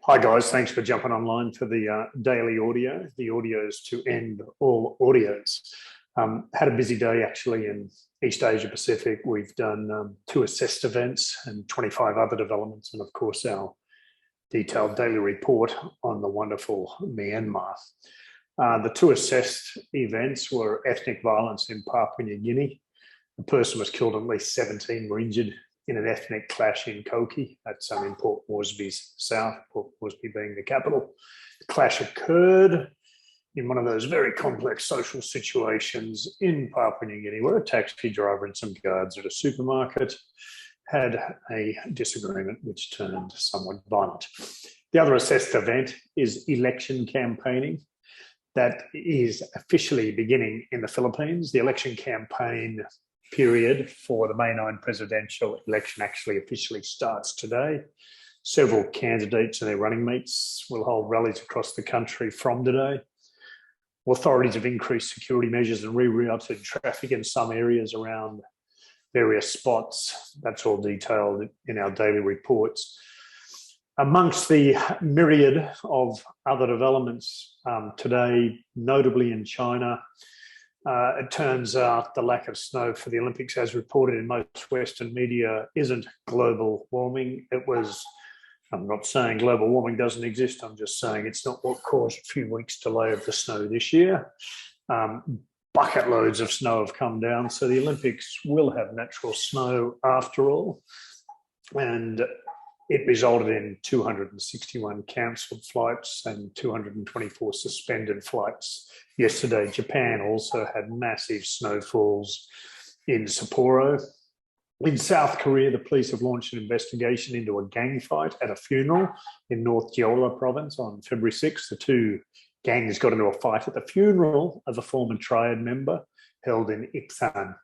Hi guys, thanks for jumping online for the daily audio. The audios to end all audios. Had a busy day actually in East Asia Pacific. We've done two assessed events and 25 other developments, and of course our detailed daily report on the wonderful Myanmar. The two assessed events were ethnic violence in Papua New Guinea. A person was killed, at least 17 were injured in an ethnic clash in Koki. That's in Port Moresby's south, Port Moresby being the capital. The clash occurred in one of those very complex social situations in Papua New Guinea, where a taxi driver and some guards at a supermarket had a disagreement which turned somewhat violent. The other assessed event is election campaigning. That is officially beginning in the Philippines. The election campaign period for the May 9 presidential election actually officially starts today. Several candidates and their running mates will hold rallies across the country from today. Authorities have increased security measures and rerouted traffic in some areas around various spots. That's all detailed in our daily reports. Amongst the myriad of other developments today, notably in China, it turns out the lack of snow for the Olympics, as reported in most Western media, isn't global warming. I'm not saying global warming doesn't exist. I'm just saying it's not what caused a few weeks delay of the snow this year. Bucket loads of snow have come down, so the Olympics will have natural snow after all. And it resulted in 261 cancelled flights and 224 suspended flights yesterday. Japan also had massive snowfalls in Sapporo. In South Korea, the police have launched an investigation into a gang fight at a funeral in North Jeolla province on February 6th. The two gangs got into a fight at the funeral of a former triad member held in Iksan.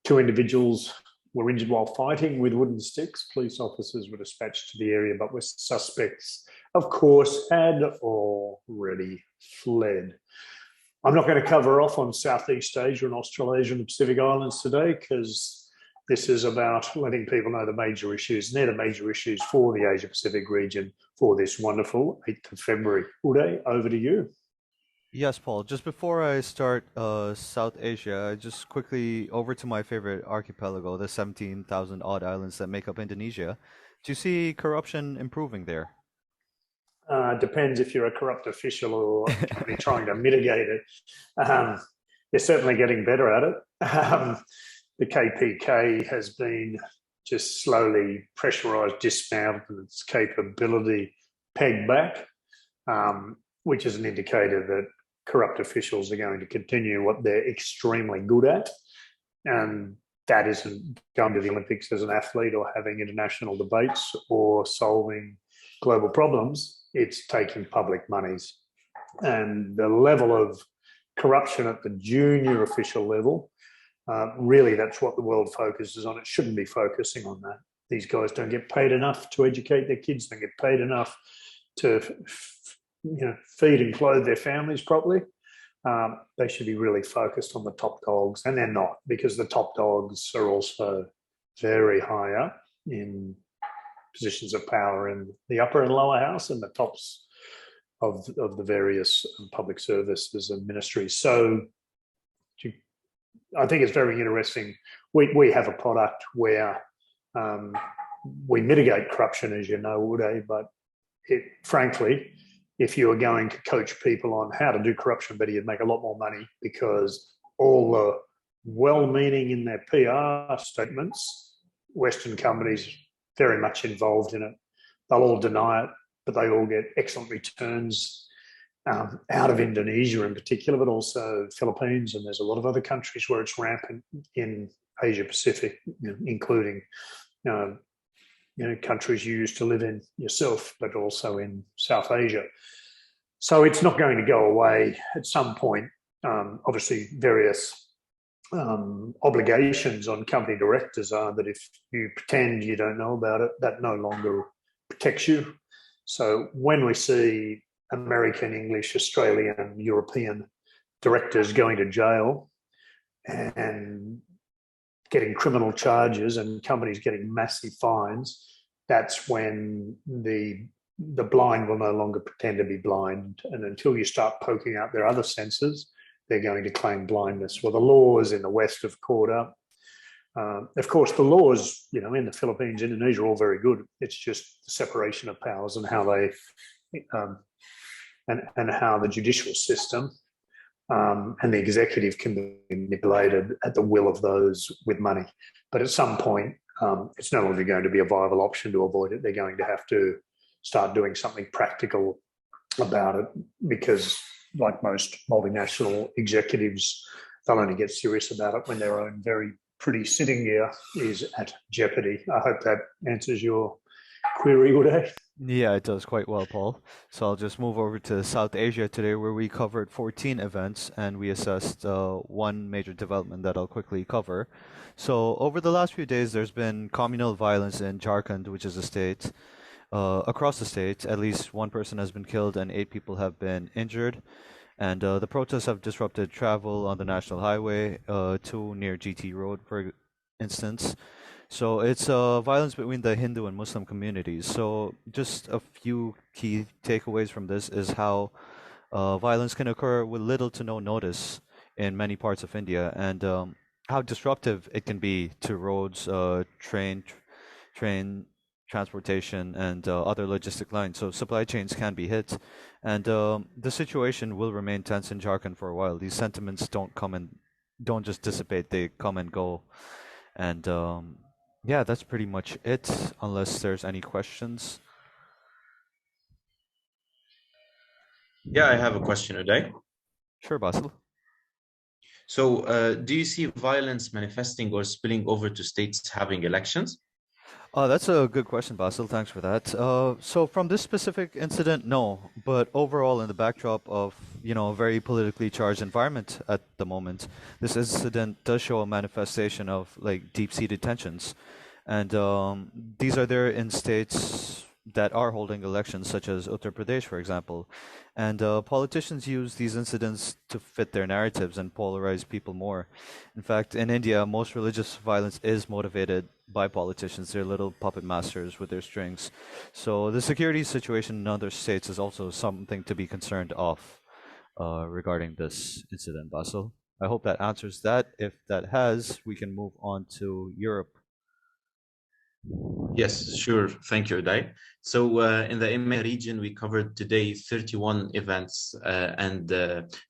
Two individuals were injured while fighting with wooden sticks. Police officers were dispatched to the area, but with suspects, of course, had already fled. I'm not going to cover off on Southeast Asia and Australasia and the Pacific Islands today, because this is about letting people know the major issues, and they're the major issues for the Asia Pacific region for this wonderful 8th of February. Uday, over to you. Yes, Paul. Just before I start South Asia, just quickly over to my favorite archipelago, the 17,000 odd islands that make up Indonesia. Do you see corruption improving there? Depends if you're a corrupt official or company trying to mitigate it. They're certainly getting better at it. The KPK has been just slowly pressurised, dismantled, and its capability pegged back, which is an indicator that corrupt officials are going to continue what they're extremely good at. And that isn't going to the Olympics as an athlete or having international debates or solving global problems. It's taking public monies. And the level of corruption at the junior official level, really that's what the world focuses on. It shouldn't be focusing on that. These guys don't get paid enough to educate their kids, don't get paid enough to feed and clothe their families properly. They should be really focused on the top dogs, and they're not, because the top dogs are also very high up in positions of power in the upper and lower house and the tops of the various public services and ministries. So I think it's very interesting. We have a product where we mitigate corruption, as you know, Uday, but frankly, if you are going to coach people on how to do corruption better, you'd make a lot more money, because all the well-meaning in their PR statements, Western companies very much involved in it. They'll all deny it, but they all get excellent returns out of Indonesia in particular, but also Philippines, and there's a lot of other countries where it's rampant in Asia Pacific, including countries you used to live in yourself, but also in South Asia. So it's not going to go away at some point. Obviously, various obligations on company directors are that if you pretend you don't know about it, that no longer protects you. So when we see American, English, Australian, European directors going to jail and getting criminal charges and companies getting massive fines, that's when the the blind will no longer pretend to be blind. And until you start poking out their other senses, they're going to claim blindness. Well, the laws in the West have caught up. Of course, the laws, in the Philippines, Indonesia, are all very good. It's just the separation of powers and how they, and how the judicial system and the executive can be manipulated at the will of those with money. But at some point, it's no longer going to be a viable option to avoid it. They're going to have to start doing something practical about it, because like most multinational executives, they'll only get serious about it when their own very pretty sitting gear is at jeopardy. I hope that answers your query, Uday. Yeah, it does quite well, Paul. So I'll just move over to South Asia today, where we covered 14 events and we assessed one major development that I'll quickly cover. So over the last few days, there's been communal violence in Jharkhand, which is a state. Across the state, at least one person has been killed and 8 people have been injured. And the protests have disrupted travel on the national highway, 2 near GT Road, for instance. So it's violence between the Hindu and Muslim communities. So just a few key takeaways from this is how violence can occur with little to no notice in many parts of India, and how disruptive it can be to roads, train transportation, and other logistic lines. So supply chains can be hit, and the situation will remain tense in Jharkhand for a while. These sentiments don't just dissipate; they come and go. And yeah, that's pretty much it, unless there's any questions. Yeah, I have a question, Uday. Sure, Bassel. So, do you see violence manifesting or spilling over to states having elections? That's a good question, Bassel. Thanks for that. So from this specific incident, no, but overall, in the backdrop of a very politically charged environment at the moment, this incident does show a manifestation of like deep-seated tensions, and these are there in states that are holding elections, such as Uttar Pradesh, for example. And politicians use these incidents to fit their narratives and polarize people more. In fact, in India, most religious violence is motivated by politicians. They're little puppet masters with their strings. So the security situation in other states is also something to be concerned of regarding this incident, Bassel. I hope that answers that. If that has, we can move on to Europe. Yes, sure. Thank you, Uday. So in the EMEA region, we covered today 31 events and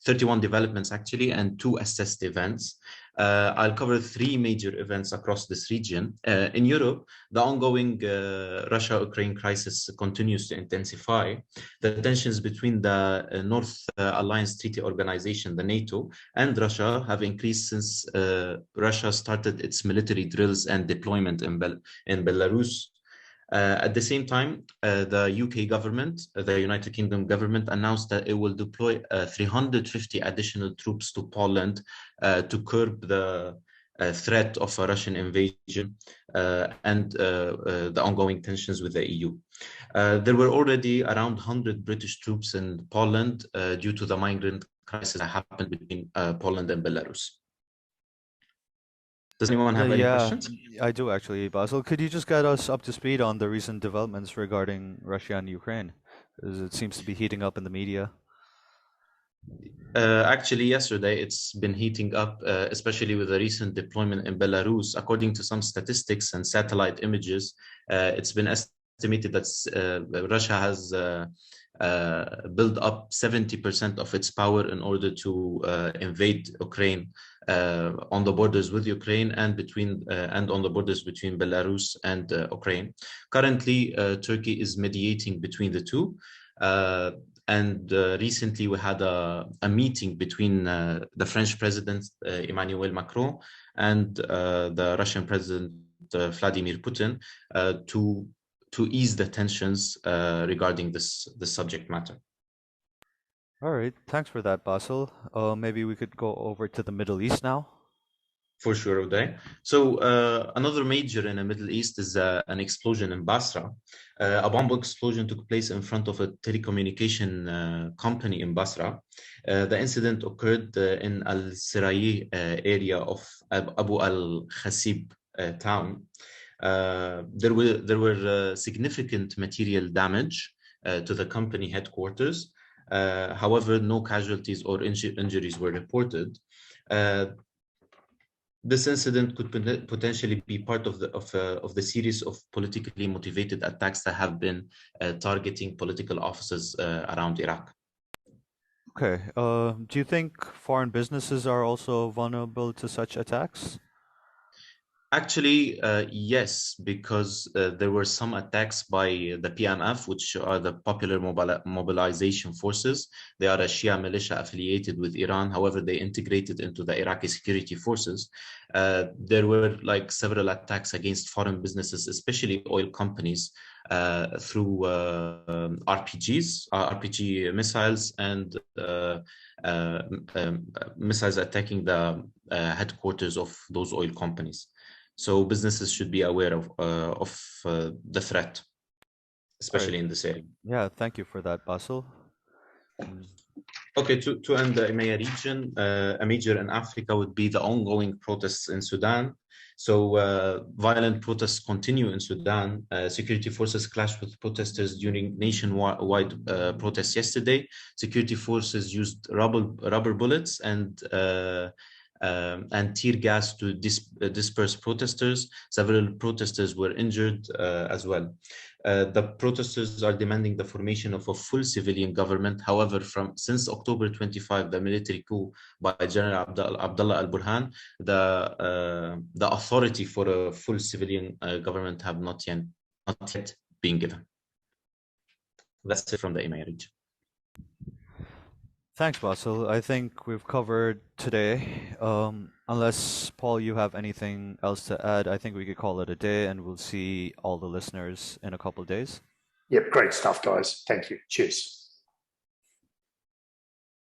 31 developments, actually, and 2 assessed events. I'll cover 3 major events across this region. In Europe, the ongoing Russia-Ukraine crisis continues to intensify. The tensions between the North Alliance Treaty Organization, the NATO, and Russia have increased since Russia started its military drills and deployment in Belarus. At the same time, the UK government, the United Kingdom government, announced that it will deploy 350 additional troops to Poland to curb the threat of a Russian invasion and the ongoing tensions with the EU. There were already around 100 British troops in Poland due to the migrant crisis that happened between Poland and Belarus. Does anyone have any questions? I do actually, Bassel. Could you just get us up to speed on the recent developments regarding Russia and Ukraine? Because it seems to be heating up in the media. Actually, yesterday it's been heating up, especially with the recent deployment in Belarus. According to some statistics and satellite images, it's been estimated that Russia has built up 70% of its power in order to invade Ukraine on the borders with Ukraine and on the borders between Belarus and Ukraine. Currently, Turkey is mediating between the two. And recently we had a meeting between the French President Emmanuel Macron and the Russian President Vladimir Putin to ease the tensions regarding this subject matter. All right, thanks for that, Bassel. Maybe we could go over to the Middle East now. For sure, Uday. So another major in the Middle East is an explosion in Basra. A bomb explosion took place in front of a telecommunication company in Basra. The incident occurred in Al-Sirayi area of Abu al-Khasib town. There were significant material damage. to the company headquarters. However, no casualties or injuries were reported. This incident could potentially be part of the series of politically motivated attacks that have been targeting political offices around Iraq. Okay. Do you think foreign businesses are also vulnerable to such attacks? Actually, yes, because there were some attacks by the PNF, which are the Popular Mobilization Forces. They are a Shia militia affiliated with Iran. However, they integrated into the Iraqi security forces. There were like several attacks against foreign businesses, especially oil companies, through RPGs, RPG missiles, and missiles attacking the headquarters of those oil companies. So businesses should be aware of the threat, especially in this area. Yeah, thank you for that, Bassel. Okay, to end the EMEA region, a major in Africa would be the ongoing protests in Sudan. So violent protests continue in Sudan. Security forces clashed with protesters during nationwide protests yesterday. Security forces used rubber bullets and tear gas to disperse protesters. Several protesters were injured as well. The protesters are demanding the formation of a full civilian government. However, since October 25, the military coup by General Abdullah al-Burhan, the authority for a full civilian government have not yet been given. That's it from the EMEA region. Thanks, Bassel. I think we've covered today. Unless, Paul, you have anything else to add, I think we could call it a day, and we'll see all the listeners in a couple of days. Yep, great stuff, guys. Thank you. Cheers.